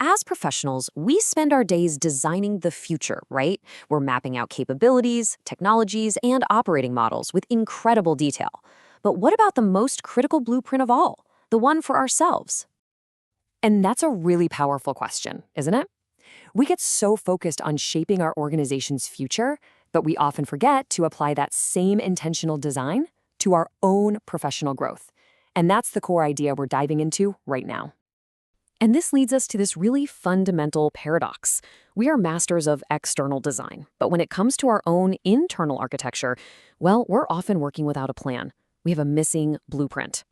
As professionals, we spend our days designing the future, right? We're mapping out capabilities, technologies, and operating models with incredible detail. But what about the most critical blueprint of all, the one for ourselves? And that's a really powerful question, isn't it? We get so focused on shaping our organization's future, but we often forget to apply that same intentional design to our own professional growth. And that's the core idea we're diving into right now. And this leads us to this really fundamental paradox. We are masters of external design, but when it comes to our own internal architecture, well, we're often working without a plan. We have a missing blueprint.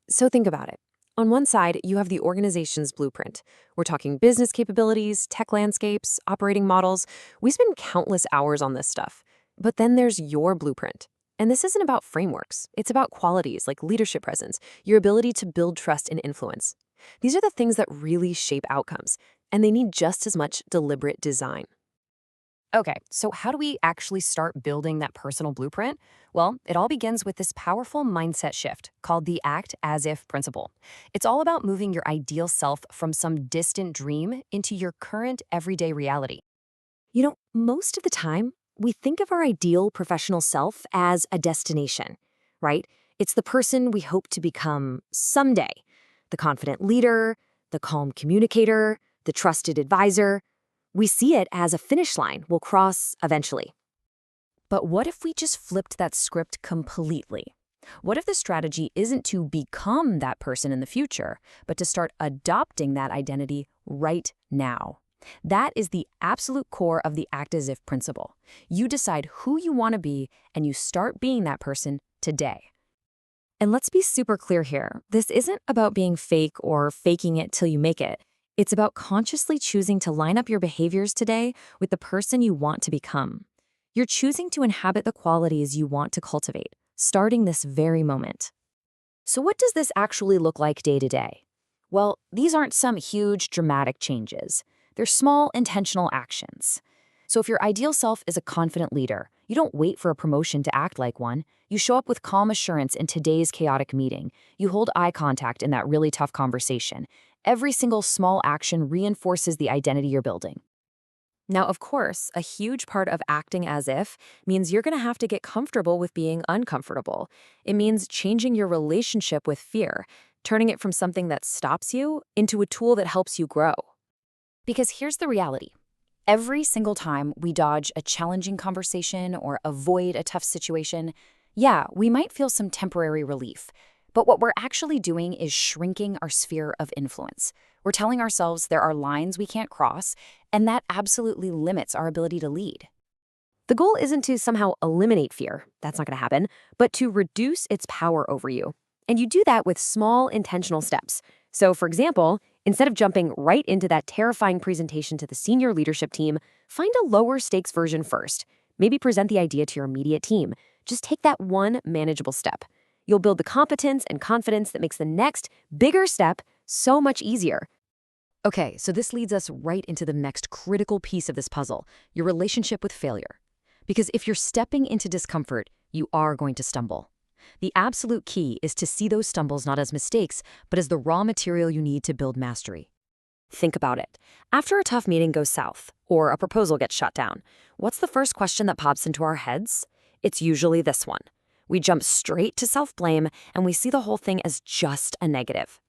So think about it. On one side, you have the organization's blueprint. We're talking business capabilities, tech landscapes, operating models. We spend countless hours on this stuff. But then there's your blueprint. And this isn't about frameworks. It's about qualities like leadership presence, your ability to build trust and influence. These are the things that really shape outcomes, and they need just as much deliberate design. Okay, so how do we actually start building that personal blueprint? Well, it all begins with this powerful mindset shift called the act as if principle. It's all about moving your ideal self from some distant dream into your current everyday reality. Most of the time, we think of our ideal professional self as a destination, right? It's the person we hope to become someday. The confident leader, the calm communicator, the trusted advisor. We see it as a finish line we'll cross eventually. But what if we just flipped that script completely? What if the strategy isn't to become that person in the future, but to start adopting that identity right now? That is the absolute core of the act as if principle. You decide who you want to be, and you start being that person today. And let's be super clear here. This isn't about being fake or faking it till you make it. It's about consciously choosing to line up your behaviors today with the person you want to become. You're choosing to inhabit the qualities you want to cultivate, starting this very moment. So what does this actually look like day to day? Well, these aren't some huge, dramatic changes. They're small, intentional actions. So if your ideal self is a confident leader, you don't wait for a promotion to act like one. You show up with calm assurance in today's chaotic meeting. You hold eye contact in that really tough conversation. Every single small action reinforces the identity you're building. Now, of course, a huge part of acting as if means you're going to have to get comfortable with being uncomfortable. It means changing your relationship with fear, turning it from something that stops you into a tool that helps you grow. Because here's the reality. Every single time we dodge a challenging conversation or avoid a tough situation, yeah, we might feel some temporary relief. But what we're actually doing is shrinking our sphere of influence. We're telling ourselves there are lines we can't cross, and that absolutely limits our ability to lead. The goal isn't to somehow eliminate fear, that's not going to happen, but to reduce its power over you. And you do that with small, intentional steps. So, for example, instead of jumping right into that terrifying presentation to the senior leadership team, find a lower stakes version first. Maybe present the idea to your immediate team. Just take that one manageable step. You'll build the competence and confidence that makes the next, bigger step so much easier. Okay, so this leads us right into the next critical piece of this puzzle, your relationship with failure. Because if you're stepping into discomfort, you are going to stumble. The absolute key is to see those stumbles not as mistakes, but as the raw material you need to build mastery. Think about it. After a tough meeting goes south, or a proposal gets shut down, what's the first question that pops into our heads? It's usually this one. We jump straight to self-blame, and we see the whole thing as just a negative.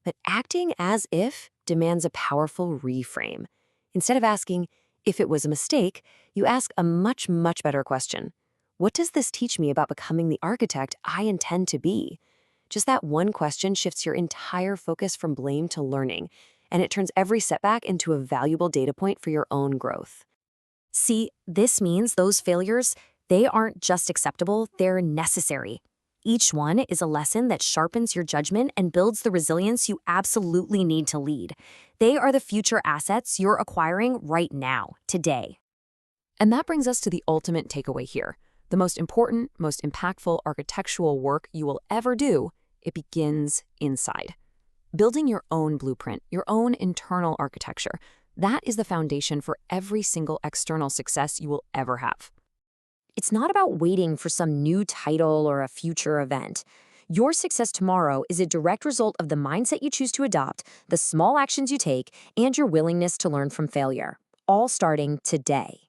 But acting as if demands a powerful reframe. Instead of asking, if it was a mistake, you ask a much, much better question. What does this teach me about becoming the architect I intend to be? Just that one question shifts your entire focus from blame to learning, and it turns every setback into a valuable data point for your own growth. See, this means those failures, they aren't just acceptable, they're necessary. Each one is a lesson that sharpens your judgment and builds the resilience you absolutely need to lead. They are the future assets you're acquiring right now, today. And that brings us to the ultimate takeaway here. The most important, most impactful architectural work you will ever do, it begins inside. Building your own blueprint, your own internal architecture, that is the foundation for every single external success you will ever have. It's not about waiting for some new title or a future event. Your success tomorrow is a direct result of the mindset you choose to adopt, the small actions you take, and your willingness to learn from failure, all starting today.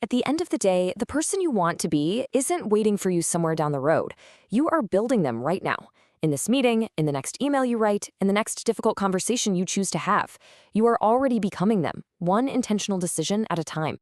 At the end of the day, the person you want to be isn't waiting for you somewhere down the road. You are building them right now. In this meeting, in the next email you write, in the next difficult conversation you choose to have. You are already becoming them, one intentional decision at a time.